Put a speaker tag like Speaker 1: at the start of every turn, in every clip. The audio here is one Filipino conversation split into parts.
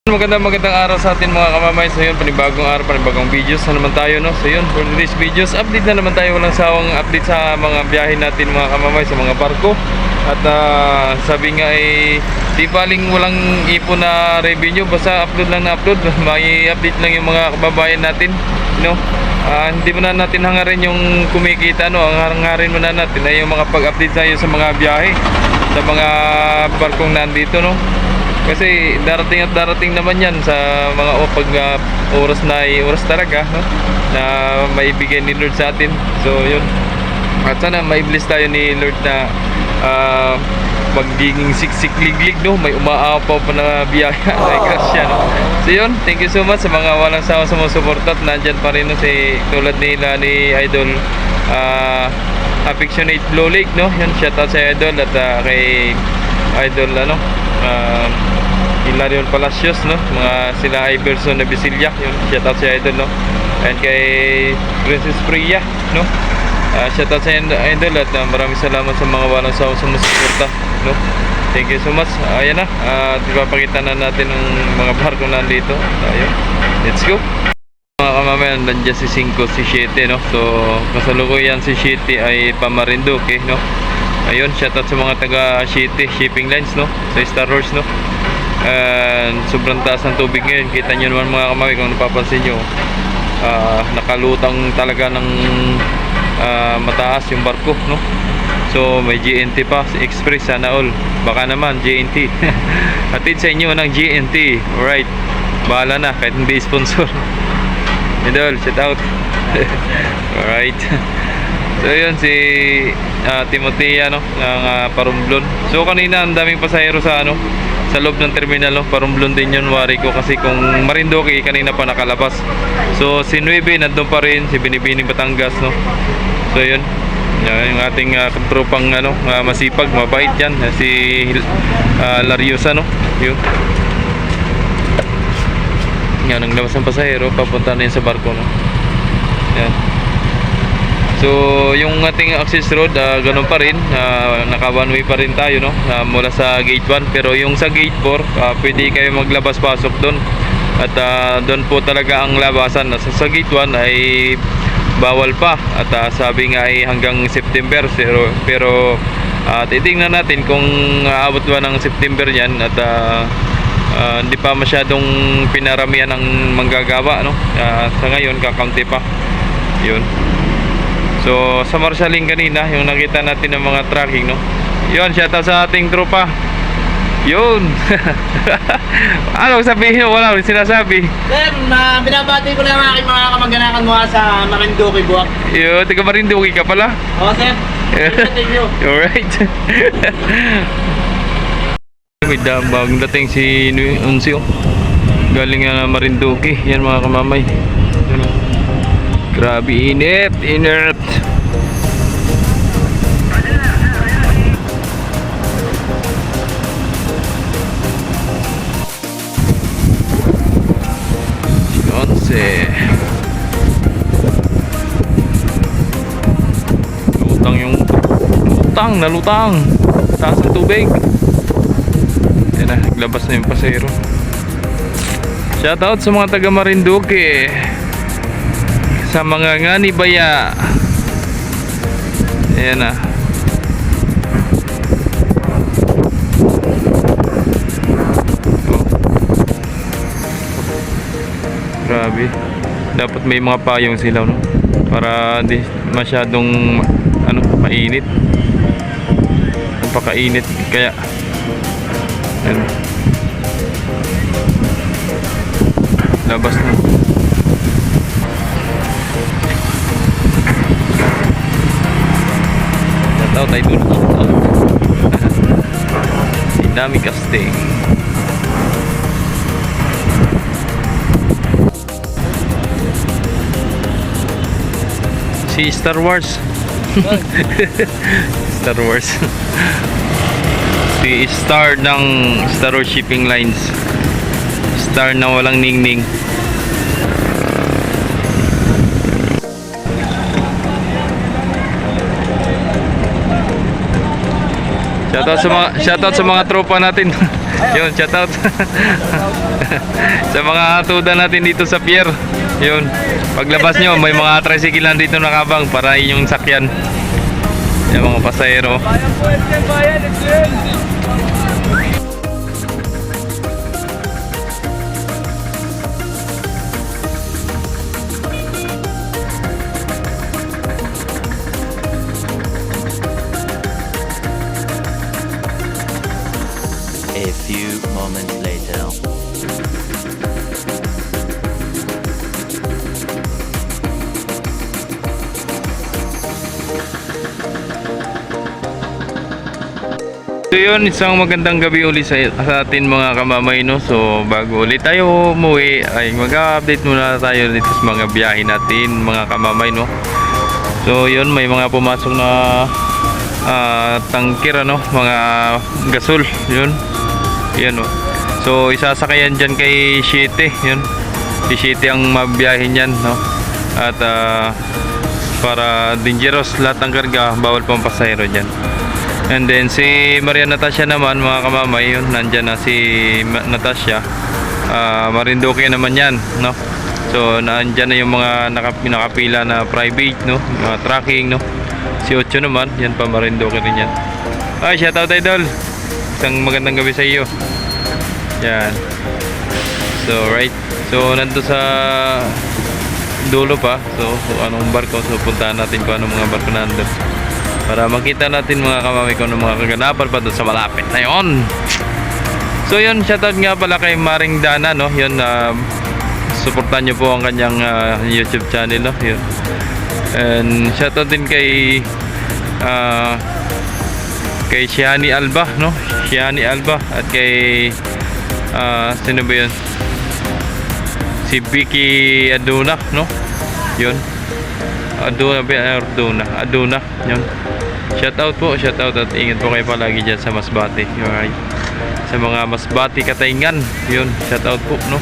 Speaker 1: Magandang araw sa atin mga kamamay. So yun, panibagong araw, panibagong videos na naman tayo, no? So yun, for today's videos, update na naman tayo. Walang sawang update sa mga biyahe natin mga kamamay, sa mga barko. At sabi nga di baling walang ipon na revenue, basta upload lang na upload. May update lang yung mga kababayan natin, no? Hindi mo na natin hangarin yung kumikita, no? Ang hangarin mo na natin ay yung mga pag-update tayo sa mga biyahe, sa mga barkong nandito, no? Kasi darating at darating naman yan sa mga pag oras na oras talaga, no? Na maibigay ni Lord sa atin. So yun, at sana maibless tayo ni Lord na magiging siksik-liglig, no? May umaapaw pa na biyaya ay grasya, no? So yun, thank you so much sa mga walang sawa sumusuporta at nandyan pa rin, no? Si tulad nila ni Idol Affectionate Blue Lake, no? Yun, shoutout sa Idol at kay Idol Hilarion Palacios, no? Mga sila Iverson na Bisilia, yun, shoutout sa Idol, no? And kay Princess Priya, no? Shoutout sa Idol at maraming salamat sa mga walang sawang sumusuporta, no? Thank you so much. Ayan na, ipapakita na natin ang mga barko nandito. Ayun, let's go. Mga kamamayan, nandiyan si 5, si 7, no? So kasalukuyan si 7 ay Pamarinduque, no? Ayun, shoutout sa mga taga City Shipping Lines, no? Sa Star Horse, no? Sobrang taas ng tubig ngayon. Kita nyo naman mga kamay kung napapansin nyo, nakalutang talaga ng mataas yung barko, no? So may GNT pa, si Express, sana all. Baka naman GNT hatid sa inyo ng GNT. Alright, bahala na kahit hindi sponsor. Idol, shout out. Alright. So yun, si Timotea, no? Ng Parumblon. So kanina ang daming pasahero sa sa loob ng terminal, no? Parumblon din yun, wari ko kasi kung Marinduque kanina pa nakalabas. So si 9 nandun pa rin, si Binibining Batangas, no? So yun, yung ating tropang masipag, mabait yan, si Lariosa, no? Yun yan, ang labas ng pasahero papunta na yun sa barko, no? Yan. So yung ating access road, ganun pa rin, naka one way pa rin tayo, no? Mula sa gate 1, pero yung sa gate 4, pwede kayo maglabas pasok doon. At doon po talaga ang labasan. Sa gate 1 ay bawal pa. At sabi nga ay hanggang September. Pero titingnan natin kung aabot ba ng September yan. At hindi pa masyadong pinaramihan ng manggagawa, no? Sa ngayon kakaunti pa. Yun. So sa Marshalling kanina, yung nakita natin ng mga tracking, no? Yun, shoutout sa ating tropa. Yun. Ano sabihin mo? Wala, sinasabi.
Speaker 2: Sir, binabati ko lang ang aking mga kamag-anakan mula sa Marinduque, Buwak.
Speaker 1: Yun, taga Marinduque ka pala?
Speaker 2: Oo, sir. Thank you.
Speaker 1: Alright. May bagong dating si Unsi, oh. Galing na Marinduque. Yan mga kamamay. Grabe init, inert. Nalutang taas ng tubig. Yan na, naglabas na yung pasero. Shoutout sa mga taga Marinduque, sa mga nganibaya. Ayan na. Oh. Grabe, dapat may mga payong sila, no? Para di masyadong mainit. Napakainit kaya yan. Labas na. Shoutout tayo dun. Dami casting. Si Star Wars. Star Wars. Si Star ng Star Wars Shipping Lines. Star na walang ningning. Shoutout sa mga tropa natin. Yun, shoutout. Sa mga tuda natin dito sa pier. Yun. Paglabas nyo, may mga tricycle lang dito nakabang para inyong sakyan. Yung mga pasahero.
Speaker 3: A few moments later.
Speaker 1: So yun, isang magandang gabi ulit sa atin mga kamamay, no? So bago ulit tayo umuwi ay mag-update muna tayo dito sa mga biyahe natin mga kamamay, no? So yun, may mga pumasok na tangkir, ano, mga gasol, yun. Yan, no? So isasakayan dyan kay Shite, yun. Si Shite ang mabiyahe niyan, no? At para dangerous lahat ng karga, bawal pang pasahero dyan. And then si Maria Natasha naman mga kamamay, yun, nandyan na si Natasha. Marinduque naman yan, no? So nandyan na yung mga nakapila na private, no? Mga tracking, no? Si Ocho naman, yan pa, Marinduque rin yan. Ay, shoutout idol. Isang magandang gabi sa iyo. Yan. So right. So nandito sa dulo pa. So anong barko? So puntahan natin kung anong mga barko nandun, para makita natin mga kamamay kung anong mga kaganapan pa doon sa malapit na yun. So yun, shoutout nga pala kay Maring Dana, no? Yun, supportan nyo po ang kanyang YouTube channel, no? Yun. And shoutout din kay Shiani Alba, no? Shiani Alba, at kay sino ba yun? Si Vicky Aduna, no? Yun. Aduna, yun. Shoutout po, shoutout, at ingat po kayo palagi dyan sa Masbate. Alright. Sa mga Masbate Katayngan, yun, shoutout po, no?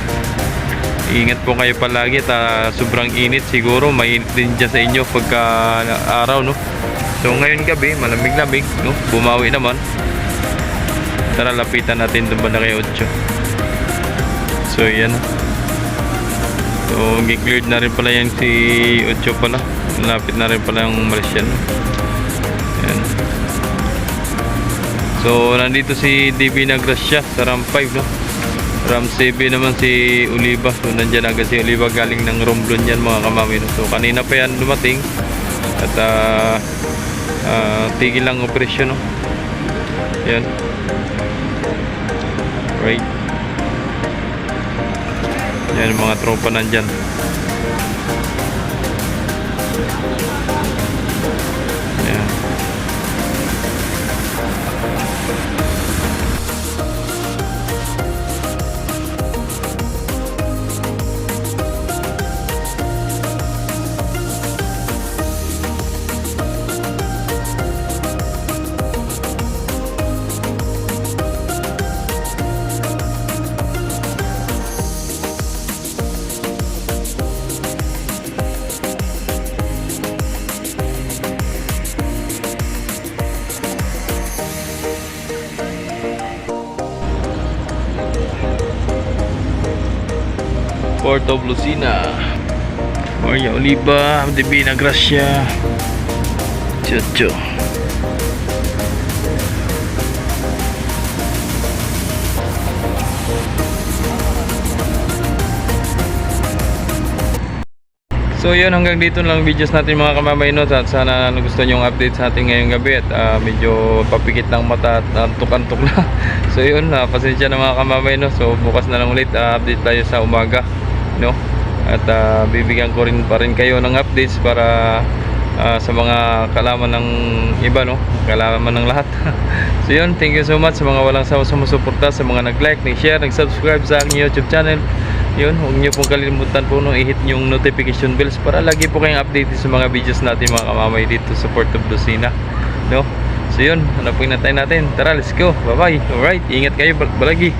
Speaker 1: Ingat po kayo palagi at sobrang init, siguro mainit din dyan sa inyo pagka araw, no? So ngayon gabi, malamig-lamig, no? Bumawi naman. Tara, lapitan natin doon ba na kay Ocho. So yan. So gi-cleared na rin pala yan si Ocho pala. Lapit na rin pala yung Malaysian. Yan. So nandito si DB Nagracia sa RAM 5, no? RAM 7 naman si Oliva. So nandyan agad si Oliva galing ng Romblon yan mga kamami, no? So kanina pa yan dumating. At tigil lang operasyon, no? Yan. Right. Yan yung mga tropa nandyan. Yan. Port of Lucena, Maria Oliva, DB Nagracia, Chocho. So yun, hanggang dito lang videos natin mga kamamay, no? At sana nagustuhan yung update sa ating ngayong gabi. At medyo papikit ng mata at antok-antok na. So yun, pasensya na mga kamamay, no? So bukas na lang ulit, update tayo sa umaga, no? At bibigyan ko rin pa rin kayo ng updates para sa mga kalaman ng iba, no? Kalaman ng lahat. So yun, thank you so much sa mga walang sawa sumusuporta, sa mga nag-like, nag-share, nag-subscribe sa aking YouTube channel. Yun, huwag nyo pong kalimutan po, no, i-hit yung notification bells para lagi po kayong updated sa mga videos natin mga kamamay dito sa Port of Lucena, no? So yun, hanapin natin. Tara, let's go. Bye bye. Alright, ingat kayo balagi.